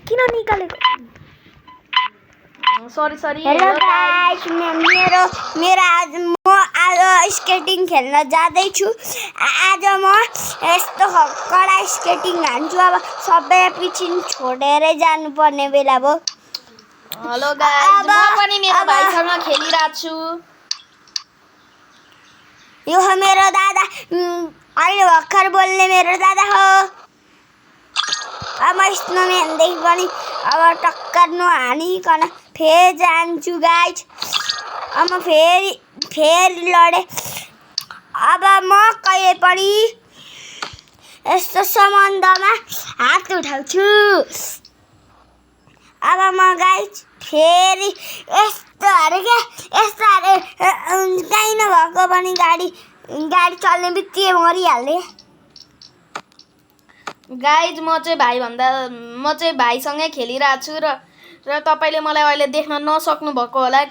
किन निकालेको sorry hello guys म आज स्केटिङ खेल्न जाँदैछु आज म यस्तो कडा स्केटिङ हान्छु अब सबै पिछिन छोडेरै जानुपर्ने बेला भयो हेलो गाइस म पनि मेरो भाइसँग खेलिरहेको छु यो हो मेरो दादा अहिले भर्खर बोल्ने मेरो दादा हो अब स्नोम्यानदेखि पनि अब टक्कर नहानिकन फेरि जान्छु गाइस अब म फेरि लडे अब म कहिले पनि यस्तो सम्बन्धमा हात उठाउँछु अब म गाइस फेरि यस्तोहरू काहीँ नभएको पनि गाडी चल्ने बित्तिकै मरिहाल्ने गाइज म चाहिँ भाइसँगै खेलिरहेको छु र तपाईले मलाई अहिले देख्न नसक्नु भएको होला